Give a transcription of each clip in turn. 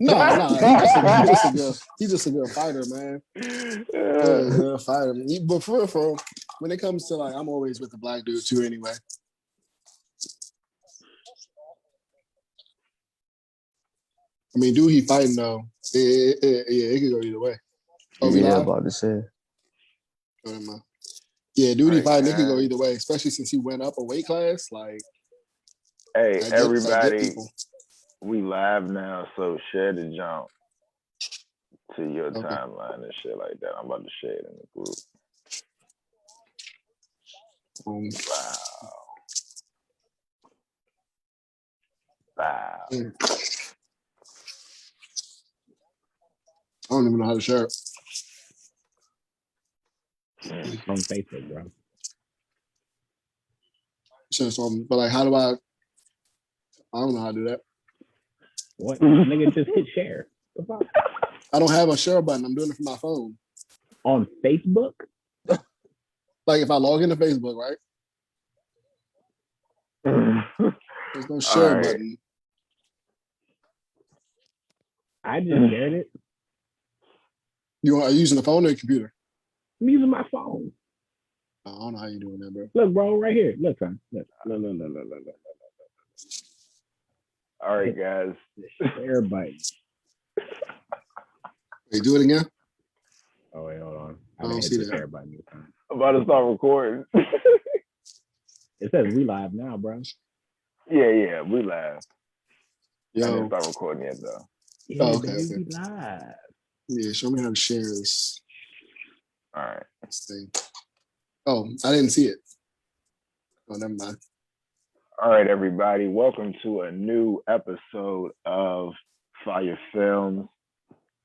Nah. He's just a good fighter, man. Yeah, good fighter. But for when it comes to like, I'm always with the black dude too. Anyway. I mean, dude, he fighting though. It could go either way. Oh, yeah, about to say. Yeah, dude, he fighting. It could go either way, especially since he went up a weight class. Like, hey, everybody, we live now, so share the jump to your timeline and shit like that. I'm about to share it in the group. Wow. I don't even know how to share it. On Facebook, bro. But like, how do I don't know how to do that. What? Nigga, just hit share. I don't have a share button. I'm doing it from my phone. On Facebook? Like, if I log into Facebook, right? There's no share button. I just shared it. You are using the phone or the computer? I'm using my phone. I don't know how you doing that, bro. Look, bro, right here. Look, son. Look. All right, guys. Share button. Hey, do it again. Oh, wait, hold on. I don't see the share button. I'm about to start recording. It says we live now, bro. Yeah, we live. Yo. I didn't start recording yet, though. Yeah, okay. We live. Yeah, show me how to share this. All right. Let's see. Oh, I didn't see it. Oh, never mind. All right, everybody. Welcome to a new episode of FIYAFilmz.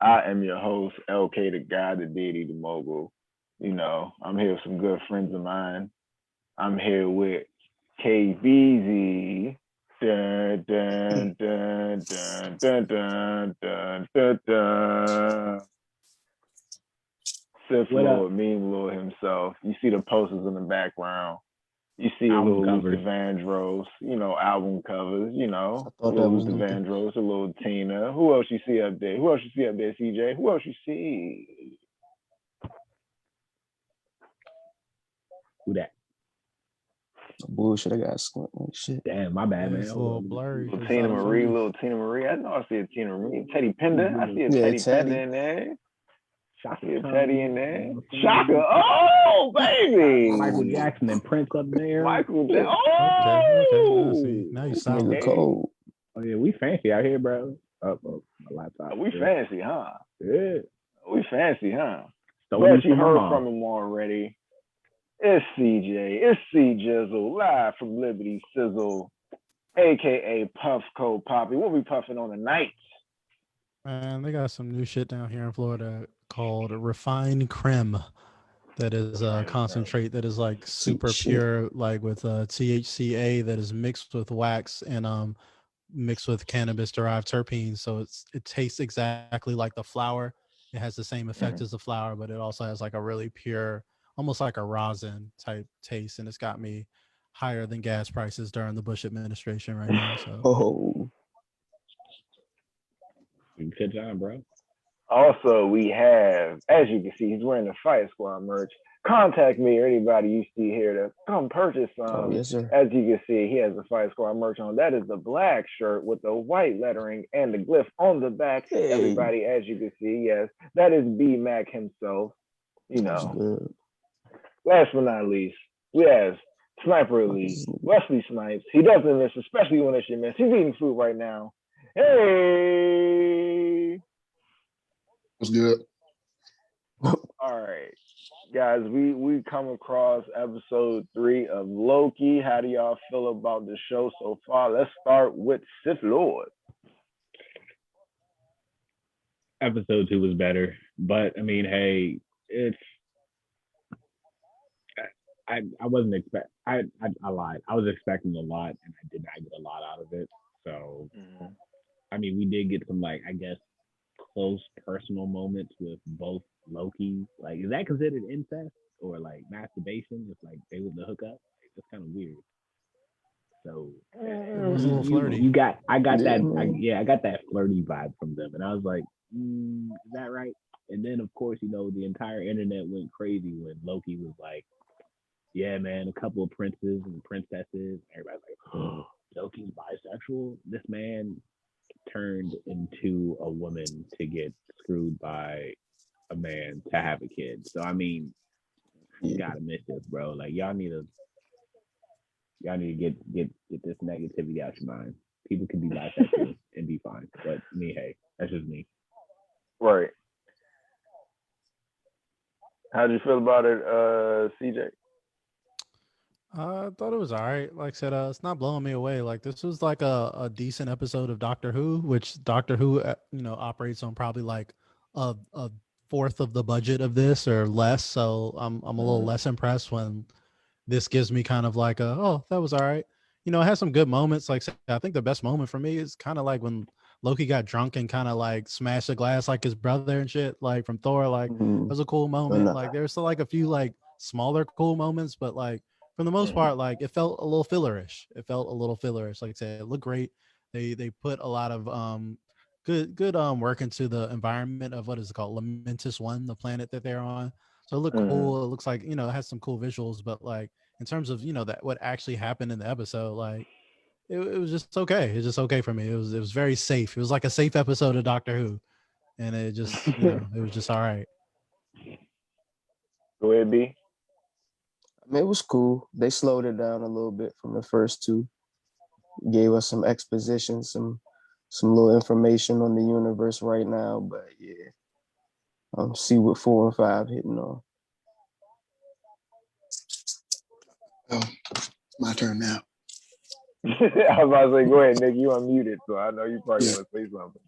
I am your host, LK, the guy, the deity, the mogul. You know, I'm here with some good friends of mine. I'm here with KBZ. Dun, dun, dun, dun, dun, dun, dun, dun, dun. Sith Lord, Meme Lord himself. You see the posters in the background. You see a little Luther Vandross, you know, album covers, you know, a little Luther Vandross, a little Tina. Who else you see up there? CJ? Who else you see? Who that? Bullshit, I got squint like shit. Damn, my bad, man. It's a little blurry. Little Tina Marie. I know I see a Tina Marie. Teddy Pender. I see a Teddy Pender in there. I see a Teddy in there. Shaka. Oh, baby. Michael Jackson and Prince up there. Michael Jackson. Oh. Okay. Now you sound cold. Oh, yeah, we fancy out here, bro. My laptop. We fancy, huh? Yeah. We fancy, huh? But you heard from him already. It's CJ. It's C-Jizzle, live from Liberty Sizzle, a.k.a. Puffco Poppy. What we puffing on tonight? Man, they got some new shit down here in Florida called refined creme. That is a concentrate that is like super pure, like with THCA that is mixed with wax and mixed with cannabis-derived terpenes. So it tastes exactly like the flower. It has the same effect as the flower, but it also has like a really pure, almost like a rosin type taste, and it's got me higher than gas prices during the Bush administration right now. So, good job, bro. Also, we have, as you can see, he's wearing the Fire Squad merch. Contact me or anybody you see here to come purchase some. Yes, sir. As you can see, he has the Fire Squad merch on. That is the black shirt with the white lettering and the glyph on the back. Hey. Everybody, as you can see, yes, that is B-Mac himself. You know. Last but not least, we have Sniper Elite, Wesley Snipes. He doesn't miss, especially when it's your miss. He's eating food right now. Hey! What's good? All right. Guys, we come across episode 3 of Loki. How do y'all feel about the show so far? Let's start with Sith Lord. Episode 2 was better, but I mean, hey, it's I wasn't expect I lied. I was expecting a lot, and I did not get a lot out of it. So, I mean, we did get some, like, I guess, close personal moments with both Loki. Like, is that considered incest or like masturbation? If like they were to hook up, like, that's kind of weird. So It was a little flirty. I got that flirty vibe from them, and I was like, is that right? And then of course, the entire internet went crazy when Loki was like, yeah, man, a couple of princes and princesses. Everybody's like, oh, Loki's bisexual. This man turned into a woman to get screwed by a man to have a kid. So I mean, you gotta miss this, bro. Like y'all need to get this negativity out your mind. People can be bisexual and be fine, but me, hey, that's just me. Right. How'd you feel about it, CJ? I thought it was all right. Like I said, it's not blowing me away. Like this was like a decent episode of Doctor Who, which Doctor Who, operates on probably like a fourth of the budget of this or less. So I'm a little less impressed when this gives me kind of like oh, that was all right. It has some good moments. Like I think the best moment for me is kind of like when Loki got drunk and kind of like smashed the glass like his brother and shit, like from Thor. Like it was a cool moment. Like there's still like a few like smaller cool moments, but like for the most part, like it felt a little fillerish. Like I said, it looked great. They put a lot of good work into the environment of what is it called, Lamentus One, the planet that they're on. So it looked cool. It looks like it has some cool visuals, but like in terms of that what actually happened in the episode, like it was just okay. It's just okay for me. It was very safe. It was like a safe episode of Doctor Who, and it just it was just all right. Go ahead, B. I mean, it was cool. They slowed it down a little bit from the first two. Gave us some exposition, some little information on the universe right now. But yeah, see what 4 and 5 hitting on. Oh, my turn now. I was about to say, go ahead, Nick. You unmuted, so I know you probably want to say something.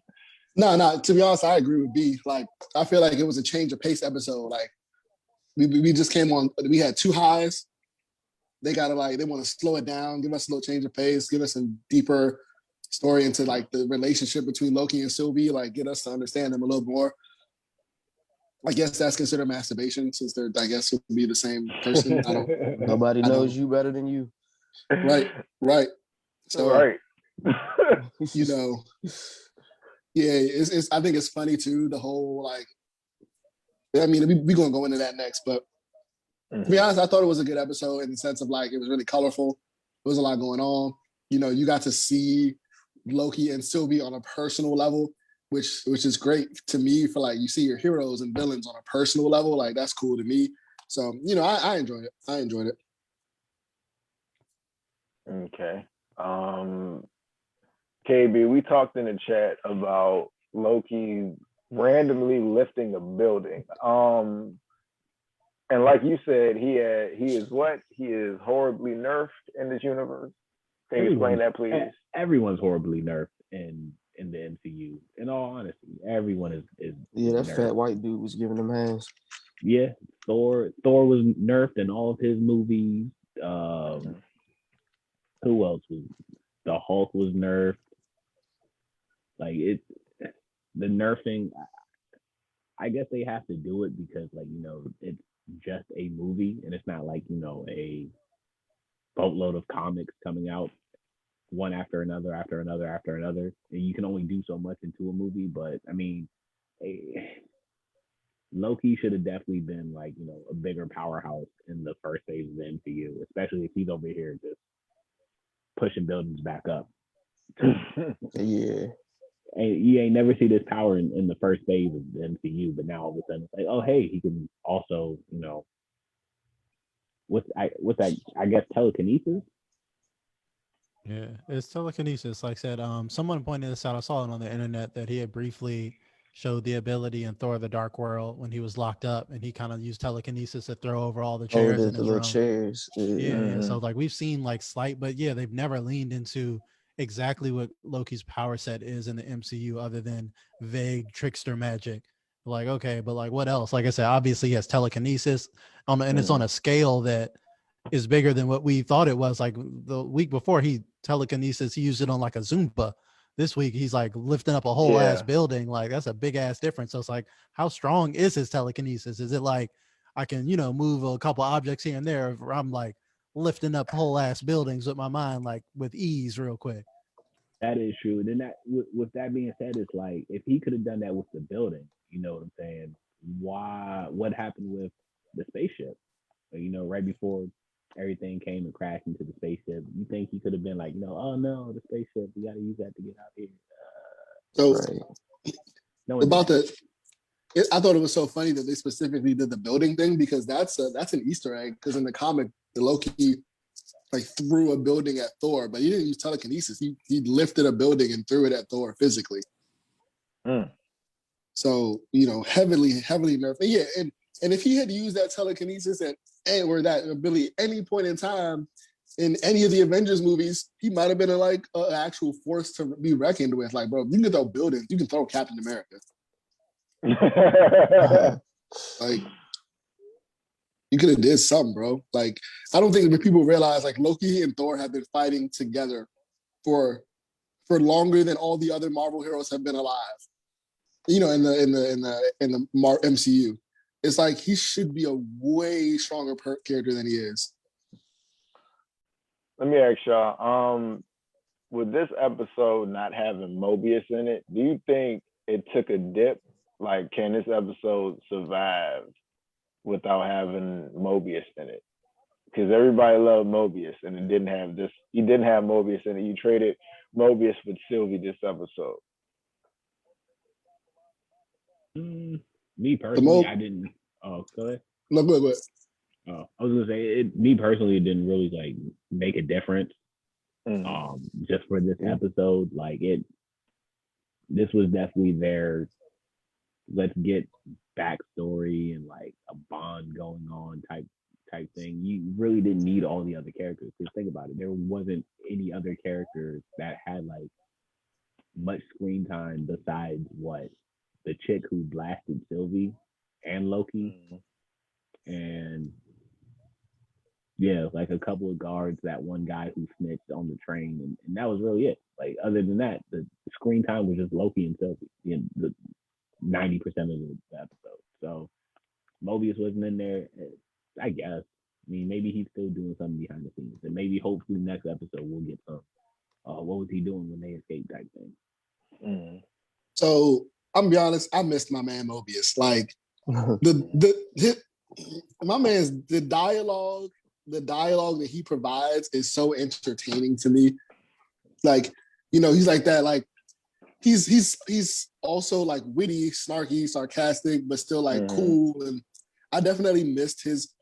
No. To be honest, I agree with B. Like, I feel like it was a change of pace episode. Like, we just came on. We had 2 highs. They want to slow it down, give us a little change of pace, give us a deeper story into like the relationship between Loki and Sylvie, like get us to understand them a little more. I guess that's considered masturbation since they're, I guess, would be the same person. Nobody knows you better than you. Right. So, right. It's. I think it's funny too. The whole like, I mean, we're gonna go into that next, but to be honest, I thought it was a good episode in the sense of like it was really colorful. There was a lot going on. You got to see Loki and Sylvie on a personal level, which is great to me for like you see your heroes and villains on a personal level. Like that's cool to me. So I enjoyed it. Okay. KB, we talked in the chat about Loki randomly lifting a building. And like you said, he is what? He is horribly nerfed in this universe. Can you explain that, please? Everyone's horribly nerfed in the MCU. In all honesty, everyone is Yeah, that nerfed. fat white dude was giving them hands. Yeah, Thor was nerfed in all of his movies. Who else was? The Hulk was nerfed. Like the nerfing. I guess they have to do it because, like, it's just a movie and it's not like a boatload of comics coming out one after another, and you can only do so much into a movie. But I mean, Loki should have definitely been like a bigger powerhouse in the first phase of the MCU, especially if he's over here just pushing buildings back up. Yeah. And you ain't never see this power in the first phase of the MCU, but now all of a sudden it's like, oh hey, he can also, what's that? I guess telekinesis. Yeah, it's telekinesis. Like I said, someone pointed this out. I saw it on the internet that he had briefly showed the ability in Thor: The Dark World when he was locked up, and he kind of used telekinesis to throw over all the chairs in his room. Chairs. Yeah. So like we've seen like slight, but yeah, they've never leaned into exactly what Loki's power set is in the MCU other than vague trickster magic. Like, okay, but like what else? Like I said, obviously he has telekinesis and it's on a scale that is bigger than what we thought it was. Like the week before he used it on like a Zumba. This week he's like lifting up a whole ass building. Like that's a big ass difference. So it's like, how strong is his telekinesis? Is it like I can, move a couple objects here and there? If I'm like lifting up whole ass buildings with my mind, like with ease, real quick. That is true. And then that, with that being said, it's like if he could have done that with the building, you know what I'm saying? Why? What happened with the spaceship? Right before everything came and crashed into the spaceship, you think he could have been like, oh no, the spaceship, we got to use that to get out here. So Right. No one about did that. I thought it was so funny that they specifically did the building thing because that's an Easter egg. Because in the comic, the Loki like threw a building at Thor, but he didn't use telekinesis. He lifted a building and threw it at Thor physically. So heavily nerfed. And yeah, and if he had used that telekinesis or that ability at any point in time in any of the Avengers movies, he might have been an actual force to be reckoned with. Like, bro, you can throw buildings, you can throw Captain America. Like, you could have did something, bro. Like, I don't think that people realize like Loki and Thor have been fighting together for longer than all the other Marvel heroes have been alive. In the MCU, it's like he should be a way stronger character than he is. Let me ask y'all, with this episode not having Mobius in it, do you think it took a dip? Like, can this episode survive without having Mobius in it? Because everybody loved Mobius, and it didn't have this. You didn't have Mobius in it. You traded Mobius with Sylvie this episode. Me personally, I didn't. Oh, go ahead. No, go ahead. Oh, I was gonna say me personally, it didn't really like make a difference. Just for this episode, like this was definitely their let's get backstory and like a bond going on type thing. You really didn't need all the other characters. Because think about it, there wasn't any other characters that had like much screen time besides what the chick who blasted Sylvie and Loki, and yeah, like a couple of guards, that one guy who snitched on the train, and that was really it. Like other than that, the screen time was just Loki and Sylvie, the 90% of the episode. So Mobius wasn't in there, I guess. I mean, maybe he's still doing something behind the scenes, and maybe hopefully next episode we'll get some. What was he doing when they escaped type thing. So I'm gonna be honest, I missed my man Mobius. Like my man's the dialogue that he provides is so entertaining to me. Like, he's like that. Like he's also like witty, snarky, sarcastic, but still like cool. And I definitely missed his.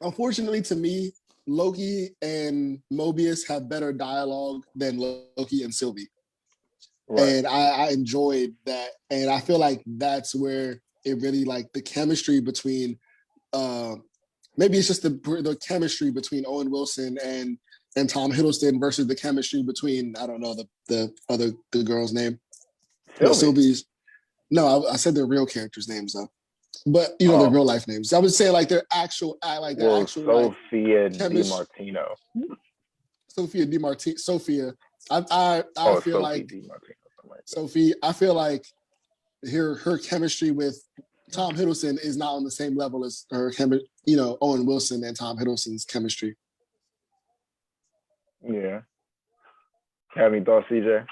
Unfortunately, to me, Loki and Mobius have better dialogue than Loki and Sylvie. Right. And I enjoyed that. And I feel like that's where it really, like, the chemistry between, maybe it's just the chemistry between Owen Wilson and Tom Hiddleston versus the chemistry between, I don't know, the girl's name. Sylvie's. No, I said their real characters' names, though. But, their real life names. I was saying, like, their actual, Sophia DiMartino. Sophia DiMartino. Sophia. I feel like Sophie. I feel like her chemistry with Tom Hiddleston is not on the same level as her Owen Wilson and Tom Hiddleston's chemistry. Yeah. Have any thoughts, CJ?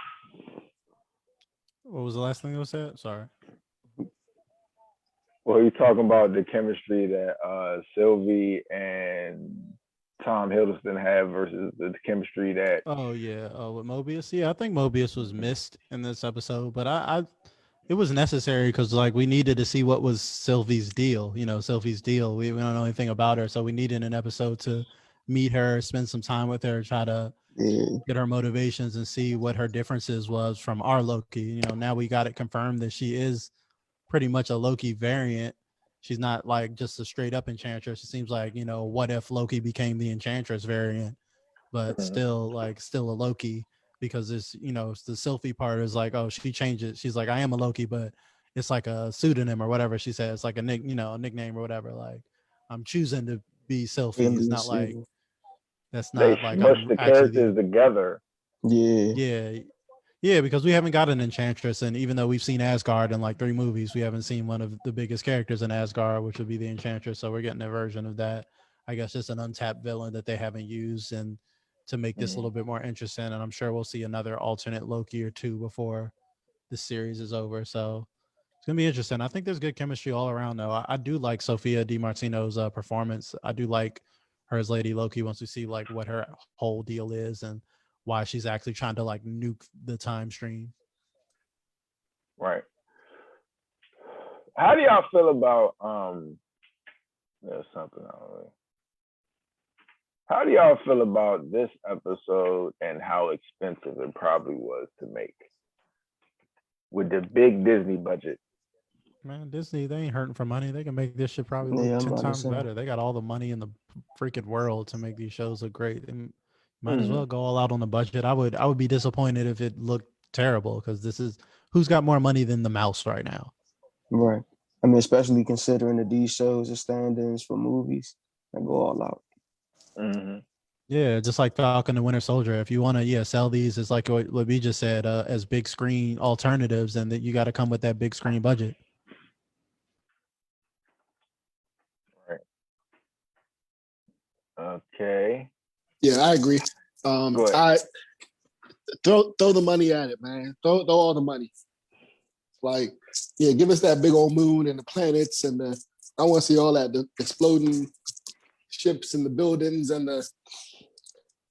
What was the last thing that was said? Sorry. Well, you're talking about the chemistry that Sylvie and Tom Hiddleston have versus the chemistry that. Oh yeah, with Mobius. Yeah, I think Mobius was missed in this episode, but it was necessary because like we needed to see what was Sylvie's deal. Sylvie's deal. We don't know anything about her, so we needed an episode to meet her, spend some time with her, try to get her motivations and see what her differences was from our Loki. Now we got it confirmed that she is pretty much a Loki variant. She's not like just a straight up enchantress. It seems like, what if Loki became the enchantress variant, but still a Loki, because it's, the Sylvie part is like, oh, she changed it. She's like, I am a Loki, but it's like a pseudonym or whatever she says. It's like a nickname or whatever. Like, I'm choosing to be Sylvie. It's not like, that's not they like smush the characters together. Yeah, because we haven't got an enchantress, and even though we've seen Asgard in like 3 movies, we haven't seen one of the biggest characters in Asgard, which would be the enchantress. So we're getting a version of that. I guess just an untapped villain that they haven't used, and to make this a little bit more interesting. And I'm sure we'll see another alternate Loki or two before the series is over. So it's gonna be interesting. I think there's good chemistry all around, though. I do like Sophia DiMartino's performance. I do like her as Lady Loki once we see like what her whole deal is and why she's actually trying to like nuke the time stream. Right. How do y'all feel about there's something already. How do y'all feel about this episode and how expensive it probably was to make with the big Disney budget? Man, Disney, they ain't hurting for money. They can make this shit probably look 10 times better. They got all the money in the freaking world to make these shows look great. And might as well go all out on the budget. I would be disappointed if it looked terrible, because this is who's got more money than the mouse right now. Right. I mean, especially considering that these shows are stand-ins for movies that go all out. Yeah, just like Falcon and Winter Soldier. If you want to, sell these as like what we just said, as big screen alternatives, and that you got to come with that big screen budget. Right. Okay. Yeah, I agree. I throw the money at it, man. Throw all the money. Like, yeah, give us that big old moon and the planets and I want to see all that, the exploding ships and the buildings and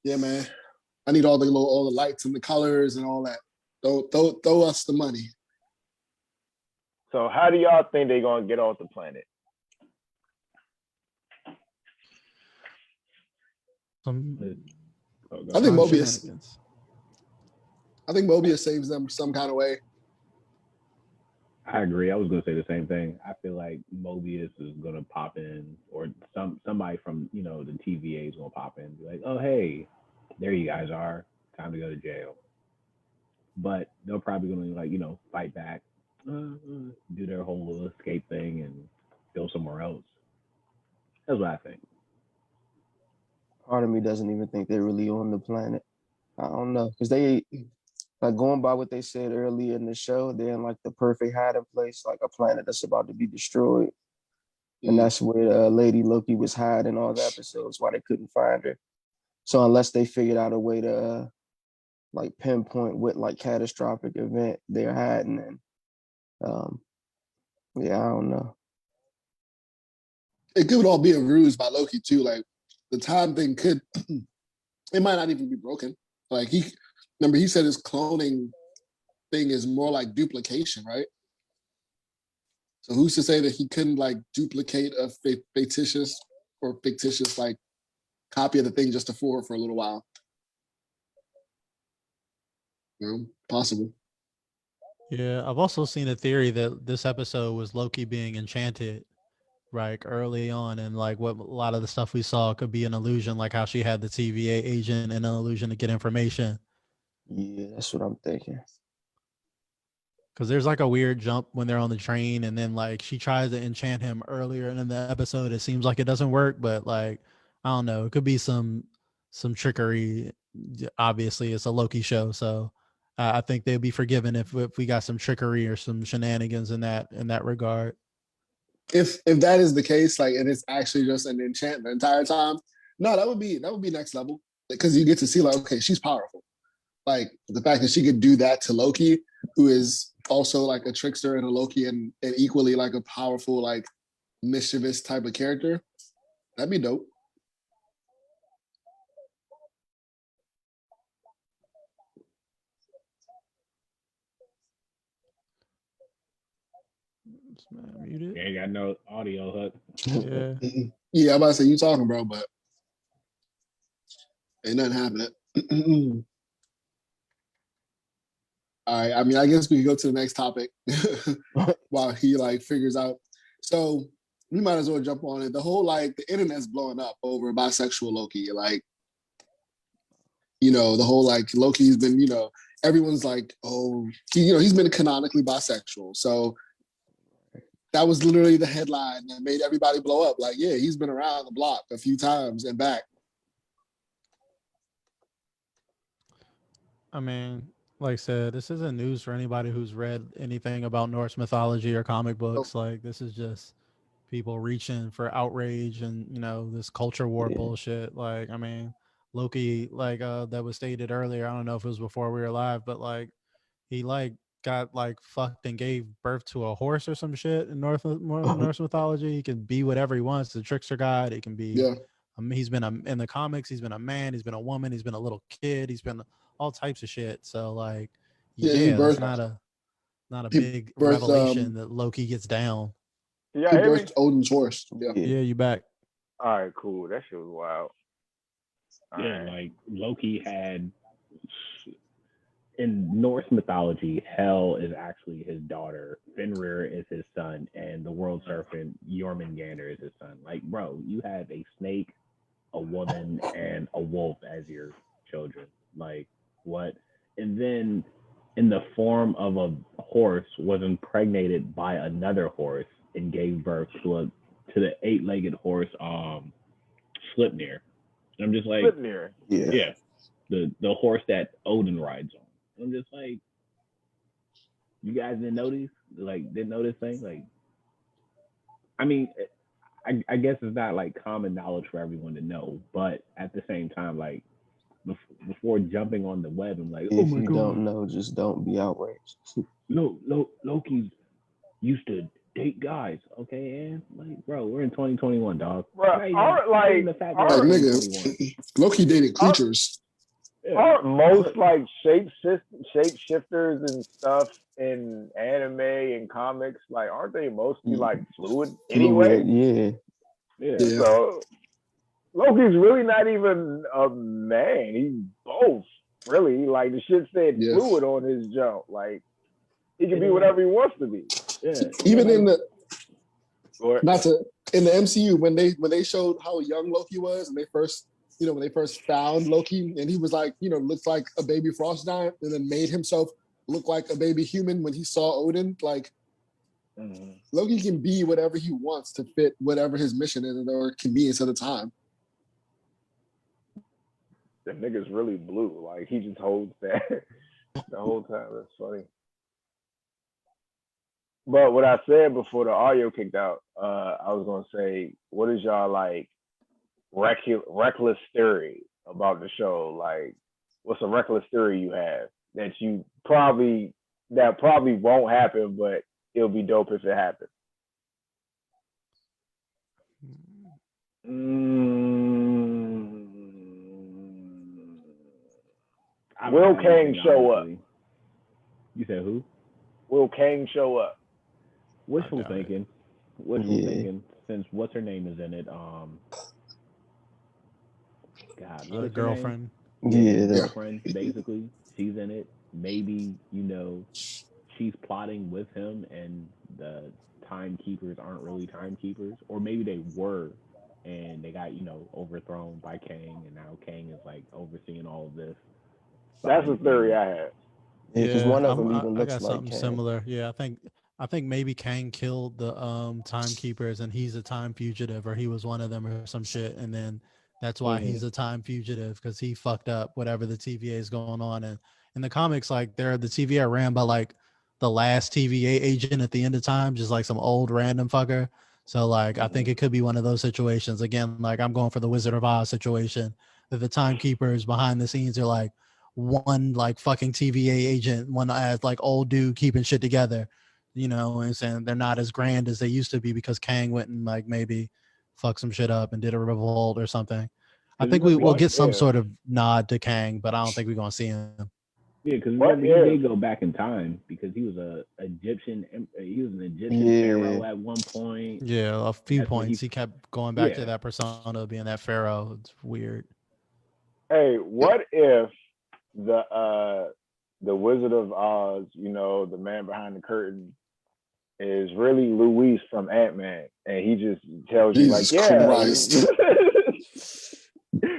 yeah, man. I need all the lights and the colors and all that. Throw us the money. So how do y'all think they're gonna get off the planet? I think Mobius saves them some kind of way. I agree. I was going to say the same thing. I feel like Mobius is going to pop in, or somebody from, the TVA is going to pop in and be like, oh, hey, there you guys are. Time to go to jail. But they're probably going to, fight back, do their whole little escape thing and go somewhere else. That's what I think. Part of me doesn't even think they're really on the planet. I don't know. Because they... Like, going by what they said earlier in the show, they're in like the perfect hiding place, like a planet that's about to be destroyed. And that's where Lady Loki was hiding all the episodes, why they couldn't find her. So unless they figured out a way to like pinpoint what like catastrophic event they're hiding in, I don't know. It could all be a ruse by Loki too. Like, the time thing could, it might not even be broken. Like, remember, he said his cloning thing is more like duplication, right? So who's to say that he couldn't like duplicate a fictitious like copy of the thing just to for a little while? Possible. Yeah, I've also seen a theory that this episode was Loki being enchanted, like early on, and like what a lot of the stuff we saw could be an illusion, like how she had the TVA agent and an illusion to get information. Yeah, that's what I'm thinking. Because there's like a weird jump when they're on the train, and then like she tries to enchant him earlier in the episode. It seems like it doesn't work, but like I don't know, it could be some trickery. Obviously, it's a Loki show, so I think they'd be forgiven if we got some trickery or some shenanigans in that regard. If that is the case, like, and it's actually just an enchant the entire time, no, that would be next level, because you get to see like, okay, she's powerful. Like, the fact that she could do that to Loki, who is also like a trickster and a Loki and equally like a powerful, like mischievous type of character, that'd be dope. Muted. Yeah, you got no audio, Hook. Yeah. Yeah, I'm about to say you talking, bro, but ain't nothing happening. All right, I mean, I guess we can go to the next topic while he like figures out. So we might as well jump on it. The whole like the internet's blowing up over bisexual Loki. Like, the whole like Loki's been, everyone's like, oh, he's been canonically bisexual. So that was literally the headline that made everybody blow up. Like, yeah, he's been around the block a few times and back. I mean, like I said, this isn't news for anybody who's read anything about Norse mythology or comic books. Like, this is just people reaching for outrage and this culture war Yeah. bullshit. Like, I mean, Loki, like that was stated earlier. I don't know if it was before we were live, but like he like got like fucked and gave birth to a horse or some shit in Norse mythology. He can be whatever he wants. The trickster god. It can be. Yeah. He's been in the comics. He's been a man. He's been a woman. He's been a little kid. He's been all types of shit. So like, Yeah, he yeah, that's birthed not a he big birthed revelation that Loki gets down. Yeah, he birthed Odin's horse. Yeah. Yeah, you back. All right, cool. That shit was wild. All Yeah, right. like Loki had in Norse mythology, Hel is actually his daughter, Fenrir is his son, and the world serpent Jormungandr is his son. Like, bro, you have a snake, a woman, and a wolf as your children. Like, what? And then in the form of a horse was impregnated by another horse and gave birth to the 8-legged horse Sleipnir. And I'm just like, Sleipnir. Yeah. The horse that Odin rides on. I'm just like, you guys didn't know these? Like, didn't know this thing? Like, I mean, I guess it's not like common knowledge for everyone to know, but at the same time, like, before jumping on the web, I'm like, oh If my you God. don't know, just don't be outraged. Loki used to date guys, okay? And like, bro, we're in 2021, dog. Bro, nigga, Loki dated creatures. Aren't most like shapeshifters and stuff in anime and comics, like, aren't they mostly like fluid anyway? Yeah. So Loki's really not even a man. He's both, really. Like, the shit said fluid on his jump. Like, he can be whatever he wants to be. Yeah. Even in the MCU, when they showed how young Loki was, and they first when they first found Loki, and he was like, looks like a baby frost giant, and then made himself look like a baby human when he saw Odin. Like, Loki can be whatever he wants to fit whatever his mission is or convenience at the time. The nigga's really blue. Like, he just holds that the whole time. That's funny. But what I said before the audio kicked out, I was gonna say, what is y'all like reckless theory about the show? Like, what's a reckless theory you have that probably won't happen, but it'll be dope if it happens? Will Kang show up? You said who? Will Kang show up? Wishful thinking. Since what's her name is in it? God, the girlfriend. Girlfriend. Basically, she's in it. Maybe she's plotting with him, and the timekeepers aren't really timekeepers, or maybe they were, and they got overthrown by Kang, and now Kang is like overseeing all of this. That's a theory I have. Yeah, because one of them even looks I got like something Kang. similar. Yeah, I think maybe Kang killed the timekeepers, and he's a time fugitive, or he was one of them, or some shit, and then that's why he's a time fugitive, because he fucked up whatever the TVA is going on. And in the comics, like the TVA ran by like the last TVA agent at the end of time, just like some old random fucker. So like I think it could be one of those situations. Again, like I'm going for the Wizard of Oz situation, that the timekeepers behind the scenes are like one like fucking TVA agent, one as like old dude keeping shit together, and saying they're not as grand as they used to be because Kang went and like maybe fucked some shit up and did a revolt or something. I think we will get some sort of nod to Kang, but I don't think we're gonna see him. Yeah, because he did go back in time because he was an Egyptian pharaoh at one point. Yeah, a few points he kept going back to that persona, being that pharaoh. It's weird. Hey, what if the Wizard of Oz, the man behind the curtain, is really Luis from Ant-Man, and he just tells you Christ.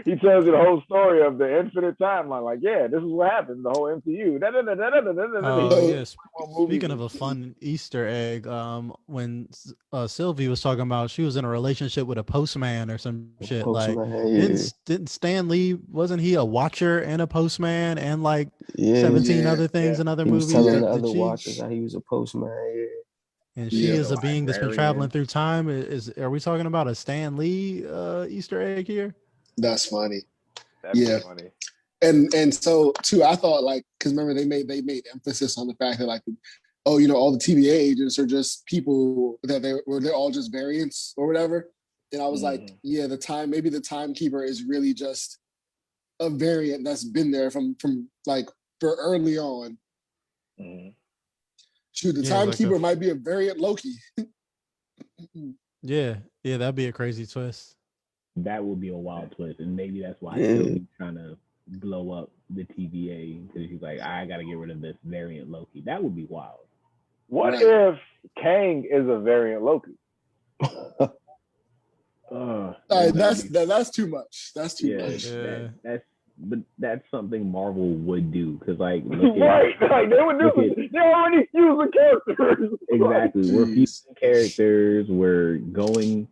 he tells you the whole story of the infinite timeline. Like, this is what happened. The whole MCU. Speaking of a fun Easter egg, when Sylvie was talking about she was in a relationship with a postman or some shit, didn't Stan Lee, wasn't he a watcher and a postman and like 17 other things in other movies? He was telling the other watchers how he was a postman. And she is The a being that's been librarian. traveling through time. Are we talking about a Stan Lee Easter egg here? That's funny. That's funny. And so too, I thought like, because remember they made emphasis on the fact that like, oh, you know, all the TVA agents are just people that they're all just variants or whatever. And I was like, yeah, maybe the timekeeper is really just a variant that's been there from like for early on. Shoot, the timekeeper might be a variant Loki. Yeah, that'd be a crazy twist. That would be a wild twist, and maybe that's why he's trying to blow up the TVA because he's like, I gotta get rid of this variant Loki. That would be wild. What if Kang is a variant Loki? That's too much. That's too much. That's something Marvel would do because like they would do. They already use the characters. Exactly. We're fusing characters. We're going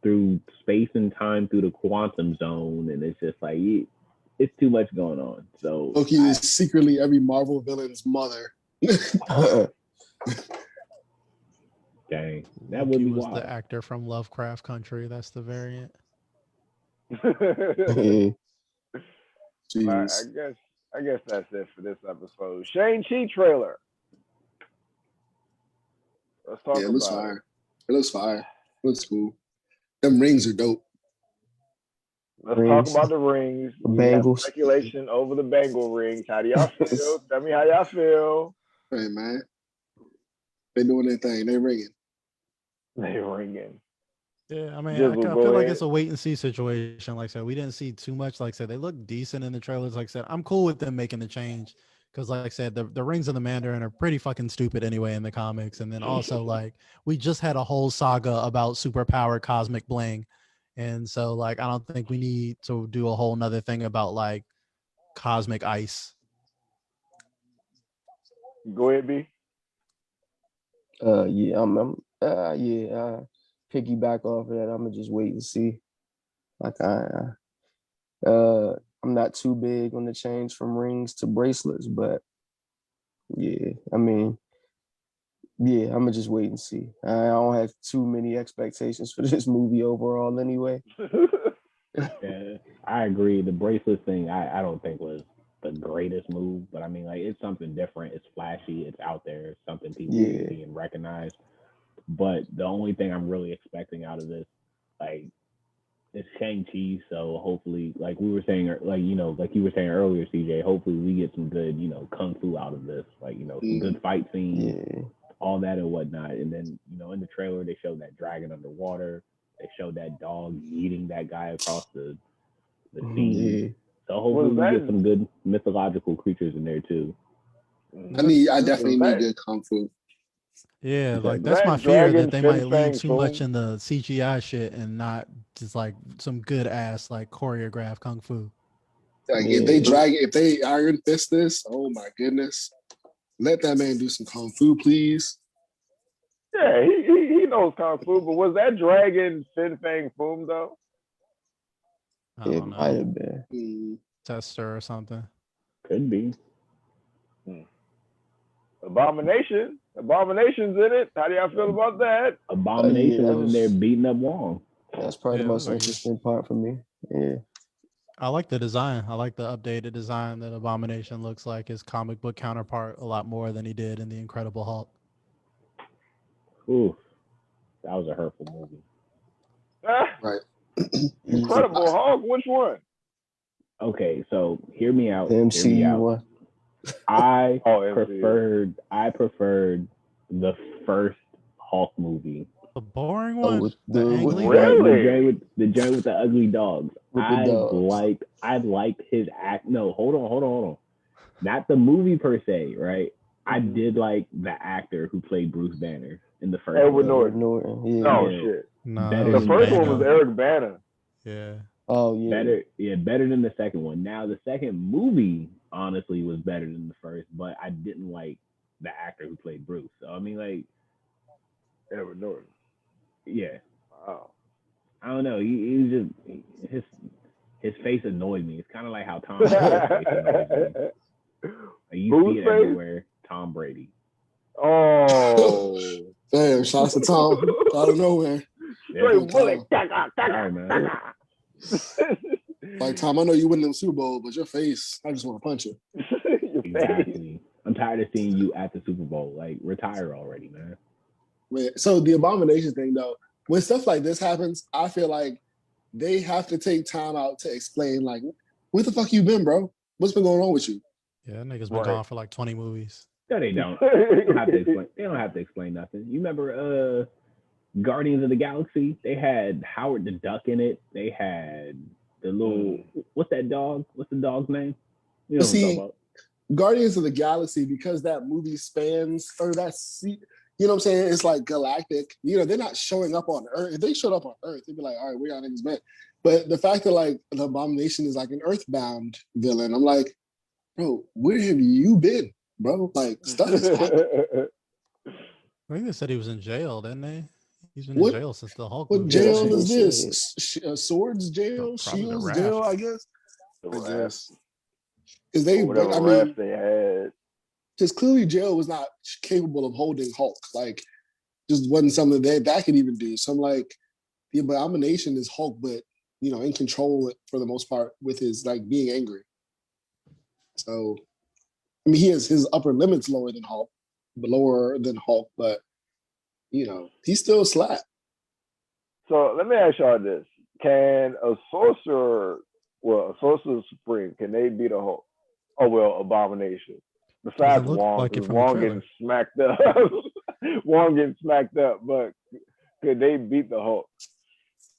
through space and time through the quantum zone, and it's just like it's too much going on. So Loki is secretly every Marvel villain's mother. Dang, that would be was wild. The actor from Lovecraft Country. That's the variant. I guess that's it for this episode. Shang-Chi trailer. Let's talk about it. It looks fire. It looks cool. Them rings are dope. Let's talk about the rings. Bengals. Speculation over the Bengal rings. How do y'all feel? Tell me how y'all feel. Hey, man. They doing their thing. They ringing. Yeah, I mean, I feel like it's a wait and see situation. Like I said, we didn't see too much. Like I said, they look decent in the trailers. Like I said, I'm cool with them making the change because, like I said, the rings of the Mandarin are pretty fucking stupid anyway in the comics. And then also, like, we just had a whole saga about superpowered cosmic bling, and so like I don't think we need to do a whole nother thing about like cosmic ice. Go ahead, B. Piggyback off of that, I'm gonna just wait and see. Like I'm not too big on the change from rings to bracelets, but I'm gonna just wait and see. I don't have too many expectations for this movie overall anyway. Yeah, I agree. The bracelet thing, I don't think was the greatest move, but I mean, like, it's something different. It's flashy. It's out there. It's something people see and recognize. But the only thing I'm really expecting out of this, like, it's Shang-Chi. So hopefully, like we were saying, like you were saying earlier, CJ, hopefully we get some good, kung fu out of this. Like, some good fight scenes, all that and whatnot. And then, in the trailer, they showed that dragon underwater. They showed that dog eating that guy across the scene. So hopefully we get some good mythological creatures in there too. I definitely need good kung fu. Yeah, like that's my fear that they might lean too much in the CGI shit and not just like some good ass like choreographed kung fu. Like if they Iron Fist this, oh my goodness, let that man do some kung fu, please. Yeah, he knows kung fu, but was that dragon Fin Fang Foom though? I don't know. Might have been Tester or something. Could be. Abomination's in it. How do y'all feel about that? Abomination was in there beating up Wong. That's probably the most interesting part for me. Yeah. I like the design. I like the updated design that Abomination looks like his comic book counterpart a lot more than he did in The Incredible Hulk. Ooh, that was a hurtful movie. Right. Incredible Hulk, which one? Okay, so hear me out. The MCU one. I preferred the first Hulk movie. The boring one? Really? The joint with the ugly dogs. I liked his act. No, hold on. Not the movie per se, right? I did like the actor who played Bruce Banner in the first Edward one. Norton. Yeah. Oh shit. No, the first one was Eric Bana. Yeah. Oh yeah. Better than the second one. Now the second movie honestly was better than the first, but I didn't like the actor who played Bruce. So I mean, like, Edward Norton. Yeah. Wow. I don't know. He just his face annoyed me. It's kind of like how Tom Brady's face annoys me. Like, you see it everywhere. Tom Brady. Oh. Damn, shots to Tom out of nowhere. Straight bullet. Sorry, man. Like, Tom, I know you win them Super Bowl, but your face, I just want to punch you. Exactly. I'm tired of seeing you at the Super Bowl. Like, retire already, man. So the abomination thing, though, when stuff like this happens, I feel like they have to take time out to explain, like, where the fuck you been, bro? What's been going on with you? Yeah, niggas been gone for like 20 movies. No, they don't. They don't have to explain. They don't have to explain nothing. You remember Guardians of the Galaxy? They had Howard the Duck in it. They had the little what's that dog? What's the dog's name? You know what I'm talking about? Guardians of the Galaxy, because that movie spans, or that's, you know what I'm saying? It's like galactic. You know, they're not showing up on Earth. If they showed up on Earth, they'd be like, all right, where y'all niggas been? But the fact that like the Abomination is like an Earthbound villain, I'm like, bro, where have you been, bro? Like, stuff is happening. I think they said he was in jail, didn't they? He's been in jail since the Hulk movie. What jail is this? Swords jail? Shields jail, I guess? Because they, whatever raft they had. Because clearly jail was not capable of holding Hulk. Like, just wasn't something that could even do. So I'm like, the Abomination is Hulk, but, you know, in control for the most part with his, like, being angry. So, I mean, his upper limit's lower than Hulk, but, you know, he's still slap. So let me ask y'all this. Can a sorcerer supreme, can they beat a Hulk? Oh, well, Abomination. Besides Wong, like Wong getting smacked up. Wong getting smacked up, but could they beat the Hulk?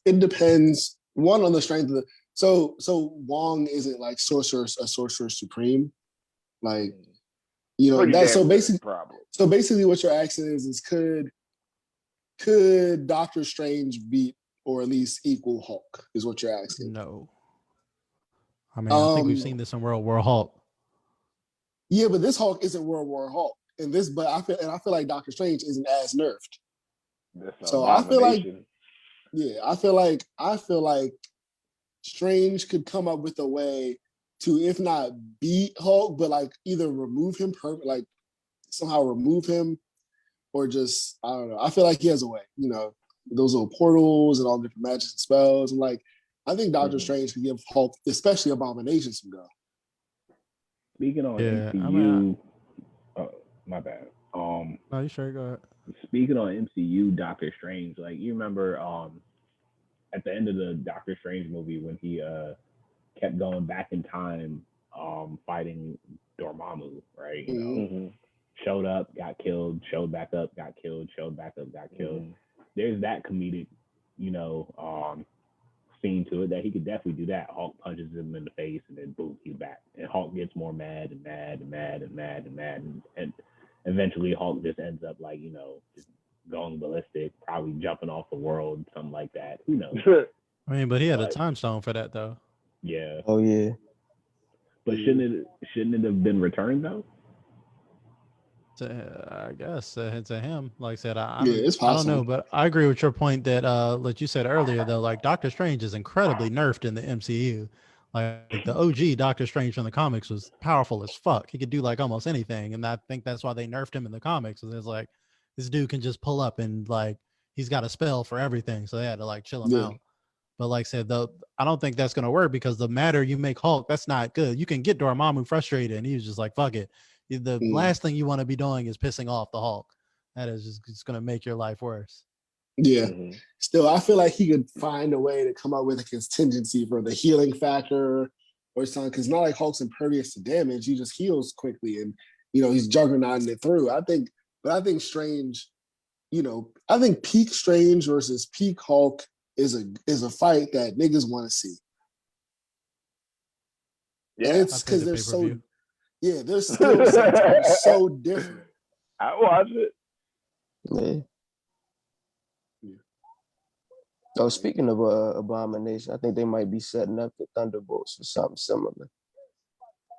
It depends. One, on the strength of the so Wong isn't like a sorcerer supreme. Like, you know, that so basically what you're asking is could Doctor Strange beat or at least equal Hulk is what you're asking. No. I mean, I think we've seen this in World War Hulk. Yeah, but this Hulk isn't World War Hulk. I feel like Doctor Strange isn't as nerfed. So I feel like Strange could come up with a way to, if not beat Hulk, but like either remove him, like somehow remove him, or just, I don't know. I feel like he has a way, you know, those little portals and all different magics and spells. And like, I think Doctor Strange could give Hulk, especially Abomination, some go. Speaking on MCU, my bad. No, you sure? Go ahead. Speaking on MCU, Doctor Strange, like you remember at the end of the Doctor Strange movie when he kept going back in time fighting Dormammu, right? You know, showed up, got killed, showed back up, got killed, showed back up, got killed. There's that comedic, you know, scene to it that he could definitely do that. Hulk punches him in the face and then boom, he's back. And Hulk gets more mad and mad and mad and mad and mad and eventually Hulk just ends up like, you know, just going ballistic, probably jumping off the world, something like that. Who knows? I mean, but he had a time stone for that though. Yeah. Oh yeah. But shouldn't it have been returned though? I guess to him, like I said, it's possible. I don't know, but I agree with your point that like you said earlier though, like Doctor Strange is incredibly nerfed in the MCU. Like the OG Doctor Strange from the comics was powerful as fuck. He could do like almost anything, and I think that's why they nerfed him in the comics. It's like this dude can just pull up and like he's got a spell for everything, so they had to like chill him out. But like I said, though, I don't think that's gonna work because the matter you make Hulk, that's not good. You can get Dormammu frustrated, and he was just like, "Fuck it." The last thing you want to be doing is pissing off the Hulk. That is just going to make your life worse. Yeah. Still, I feel like he could find a way to come up with a contingency for the healing factor or something. Because not like Hulk's impervious to damage. He just heals quickly and, you know, he's juggernauting it through. I think Strange, you know, I think peak Strange versus peak Hulk is a fight that niggas want to see. Yeah. And it's because they're so... Yeah, their skill sets are so different. I watch it. Yeah. Oh, speaking of Abomination, I think they might be setting up the Thunderbolts for something similar.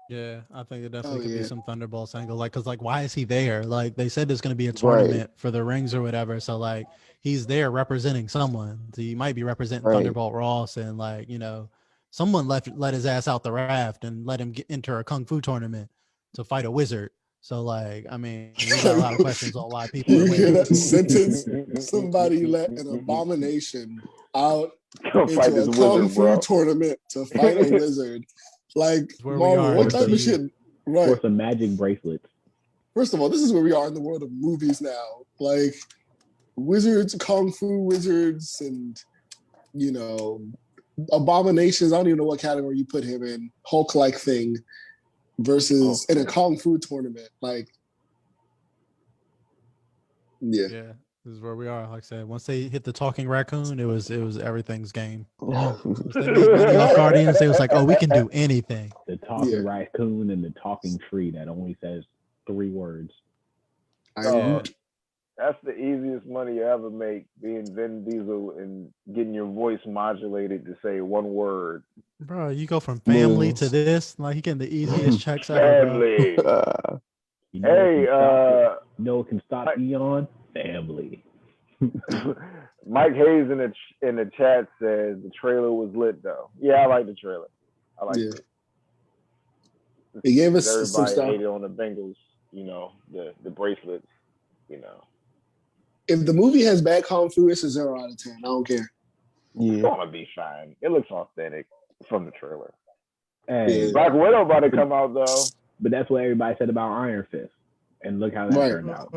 Yeah, I think it definitely could be some Thunderbolts angle. Like, cause like, why is he there? Like, they said there's going to be a tournament for the rings or whatever. So like, he's there representing someone. So he might be representing Thunderbolt Ross, and like, you know, someone let his ass out the raft and let him enter a kung fu tournament to fight a wizard. So like, I mean, we got a lot of questions on why people are You hear waiting. that sentence? Somebody let an abomination out into a kung fu tournament to fight a wizard. Like, Marvel, what type of shit? Right. For some magic bracelets. First of all, this is where we are in the world of movies now. Like, wizards, kung fu wizards, and, you know, abominations. I don't even know what category you put him in. Hulk-like thing versus in a kung fu tournament. Like, yeah. This is where we are. Like I said, once they hit the talking raccoon, it was everything's game. Once they made money off Guardians, they was like, oh, we can do anything. The talking raccoon and the talking tree that only says 3 words. That's the easiest money you ever make, being Vin Diesel and getting your voice modulated to say 1 word. Bro, you go from family to this, like you getting the easiest checks ever. Family. No can stop Eon. Family. Mike Hayes in the chat says the trailer was lit though. Yeah, I like the trailer. I like it. It gave us everybody hated on the Bengals, you know, the bracelets, you know. If the movie has bad kung fu, it's a 0 out of 10. I don't care. It's gonna be fine. It looks authentic from the trailer. Hey, Black Widow about to come out though. But that's what everybody said about Iron Fist, and look how that turned out.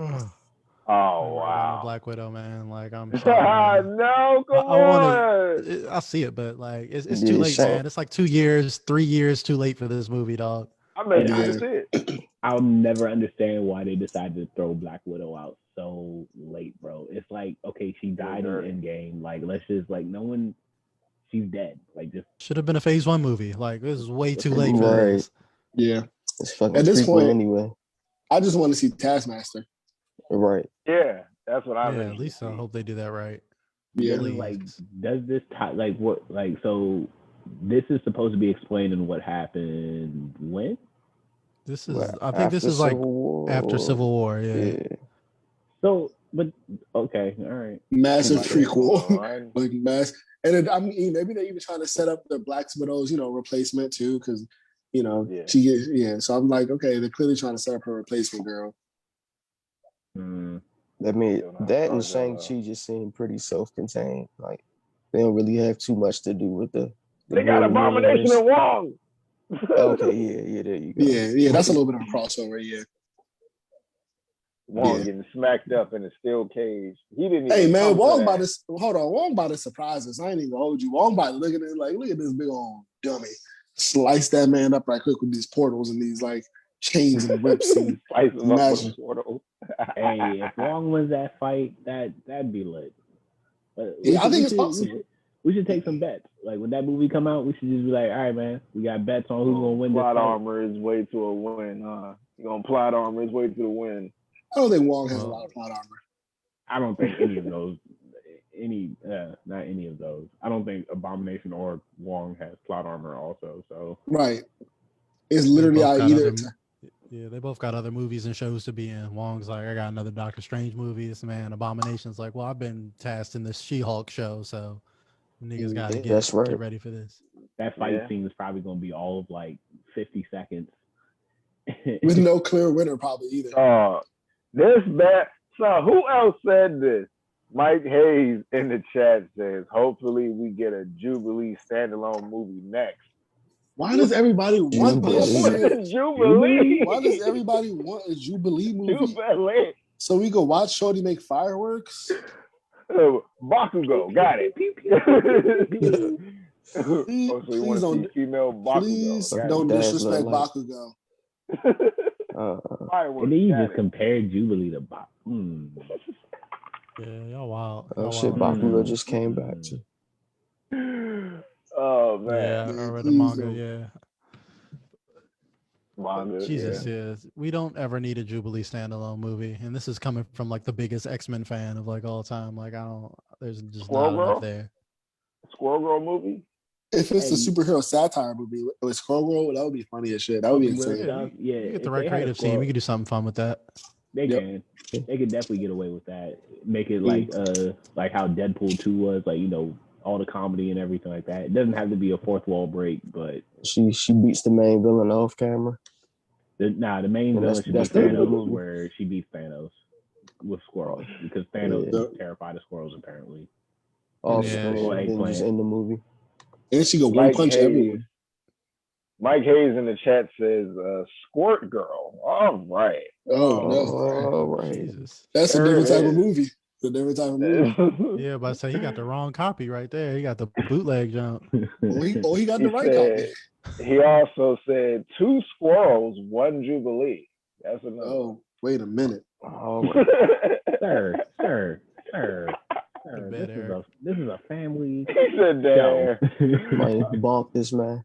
Oh wow, Black Widow, man! Like I'm sorry, no, come on. I see it, but like it's too late, man. It's like 2 years, 3 years too late for this movie, dog. I mean, that's it. I'll never understand why they decided to throw Black Widow out so late, bro. It's like, okay, she died in Endgame. Like, let's just no one. She's dead. Like, just should have been a Phase 1 movie. Like, this is way too late for this. Yeah, it's fucking at this point anyway. I just want to see Taskmaster. Right. Yeah, that's what I mean. At least I hope they do that right. Yeah. Like, does this so this is supposed to be explaining what happened when? This is I think this is like after Civil War, yeah. So, but okay, all right. Massive prequel. Like and then, I mean, maybe they're even trying to set up the Black Widow's, replacement too, because she is, so I'm like, okay, they're clearly trying to set up her replacement girl. I mean, that and Shang-Chi just seem pretty self-contained. Like, they don't really have too much to do with the they got Abomination and Wong. Okay, yeah, there you go. Yeah, that's a little bit of a crossover, yeah. Wong getting smacked up in a steel cage. He didn't even. Hey man, Wong about to surprise us. I ain't even gonna hold you. Wong about to look at it like, look at this big old dummy. Slice that man up right quick with these portals and these like chains and whips and slice him up with portals. Hey, if Wong wins that fight, that'd be lit. I think it's possible. We should take some bets. Like when that movie come out, we should just be like, all right, man, we got bets on who's gonna win this fight. Plot armor is way to a win, huh? You're gonna plot armor is way to the win. I don't think Wong has a lot of plot armor. I don't think any of those. Not any of those. I don't think Abomination or Wong has plot armor also. So right, it's literally either. They both got other movies and shows to be in. Wong's like, I got another Doctor Strange movie. This man, Abomination's like, well, I've been tasked in this She-Hulk show, so niggas got to get ready for this. That fight scene is probably going to be all of like 50 seconds. With no clear winner probably either. This bad. So who else said this? Mike Hayes in the chat says, hopefully we get a Jubilee standalone movie next. Why does everybody want this? Jubilee? Why does everybody want a Jubilee movie? Jubilee. So we go watch Shorty make fireworks? Bakugo, got it. Please don't, female Bakugo. Please don't disrespect Bakugo. And then you just compared Jubilee to Bakugo. Yeah, y'all wild. Oh shit, Bakugo just came back too. Oh man. Yeah, I read the manga, Jesus, we don't ever need a Jubilee standalone movie, and this is coming from like the biggest X-Men fan of like all time. Like there's just not enough there. Squirrel Girl movie. If it's a superhero satire movie with Squirrel Girl, that would be funny as shit. That would be insane. Yeah, you get the right creative team. We could do something fun with that. They can. They could definitely get away with that. Make it like how Deadpool 2 was, like, all the comedy and everything like that. It doesn't have to be a fourth wall break, but she beats the main villain off camera. The main Well, villain should be that's the end of the Thanos, movie. where she beats Thanos with squirrels because Thanos is terrified of squirrels apparently. Off Yeah. screen, Little and then just eggplant. in the movie. And she go one punch everyone. Mike Hayes in the chat says, "Squirt Girl." All right. Oh no, All right. Jesus. that's a There different it type of is. movie. It's a different type of movie. Yeah, but I say he got the wrong copy right there. He got the bootleg jump. He got He the right copy. said, he also said, 2 squirrels, 1 jubilee. That's another. Oh, wait a minute. All right. Sir. Better. This is a family. He said, "There." Might bonk this man.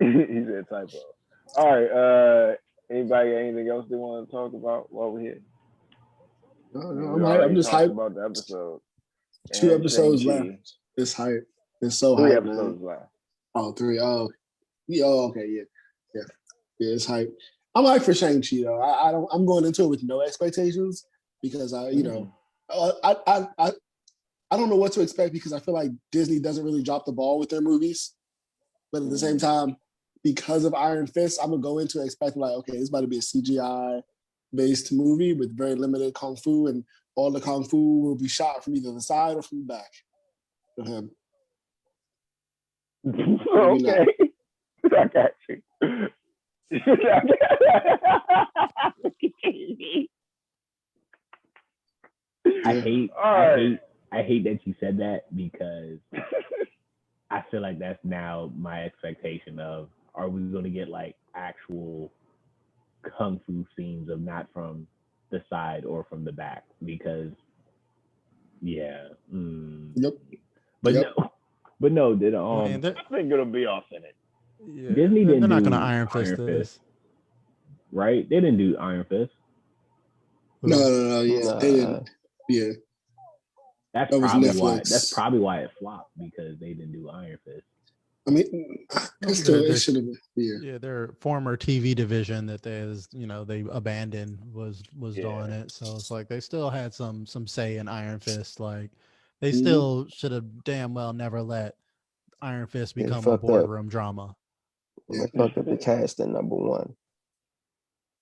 He said typo. All right. Anybody got anything else they want to talk about while we're here? No, I'm just hyped. About the episode. 2 episodes Shang-Chi. left. It's hype. It's so 3 hype, episodes man. left. Oh, 3. Oh, yeah. Oh, okay. Yeah. It's hype. I'm hyped for Shang-Chi though. I'm going into it with no expectations because I don't know what to expect because I feel like Disney doesn't really drop the ball with their movies. But at the same time, because of Iron Fist, I'm gonna go into it expecting like, okay, this about to be a CGI-based movie with very limited kung fu, and all the kung fu will be shot from either the side or from the back of him. Okay. I got you. I hate that you said that because I feel like that's now my expectation of, are we going to get like actual kung fu scenes of not from the side or from the back? Because Yep. But no, did Man, I think it'll be authentic. yeah, Disney didn't they're not do gonna Iron Fist this. Right? They didn't do Iron Fist. No. Yeah, they didn't. Yeah. That's probably why it flopped, because they didn't do Iron Fist. I mean, it should have been. Yeah, their former TV division that they abandoned was doing it. So it's like they still had some say in Iron Fist. Like they still should have damn well never let Iron Fist become a boardroom drama. They fucked up the cast in number 1.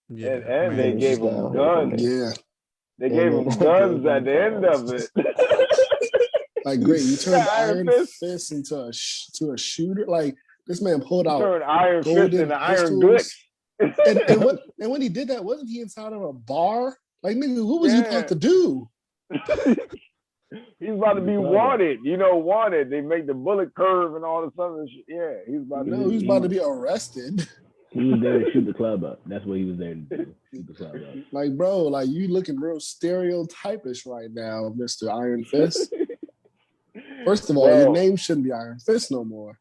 Yeah, and they gave him guns. Yeah, they gave him guns at the end of it. Like, great, you turned Iron Fist into a shooter. Like, this man pulled out Iron Fist into Iron Glitch. and when he did that, wasn't he inside of a bar? Like, nigga, what was you about to do? He's about to be wanted. Wanted. They make the bullet curve and all this other shit. Yeah, he's about to be arrested. He was there to shoot the club up. That's what he was there to do. Shoot the club up. Like, bro, like, you looking real stereotypish right now, Mr. Iron Fist. First of all, your name shouldn't be Iron Fist no more.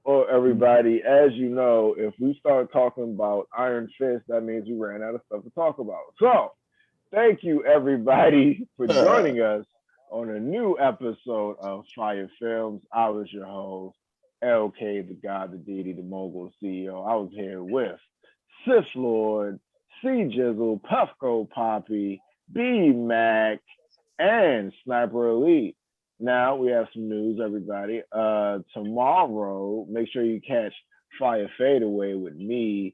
Well, everybody, as you know, if we start talking about Iron Fist, that means we ran out of stuff to talk about. So, thank you, everybody, for joining us on a new episode of FIYAFilmz. I was your host, LK, the God, the Deity, the Mogul CEO. I was here with Sith Lord, C Jizzle, Puffco Poppy, B Mac, and Sniper Elite. Now we have some news, everybody. Tomorrow, make sure you catch Fire Fadeaway with me,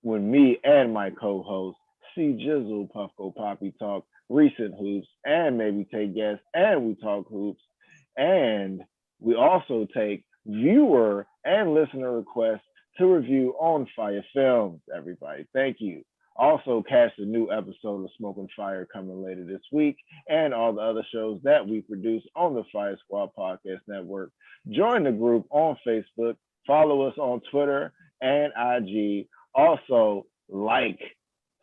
when me and my co-host C Jizzle, Puffco Poppy, talk recent hoops and maybe take guests, and we talk hoops, and we also take viewer and listener requests to review on FIYAFilmz. Everybody, thank you. Also, catch the new episode of Smoking Fire coming later this week, and all the other shows that we produce on the Fire Squad Podcast Network. Join the group on Facebook. Follow us on Twitter and IG. Also, like,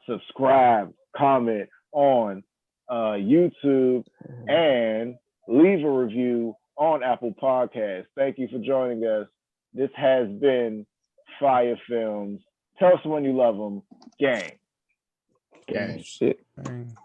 subscribe, comment on YouTube, and leave a review on Apple Podcasts. Thank you for joining us. This has been FIYAFilmz. Tell someone you love them. Gang. Shit. Dang.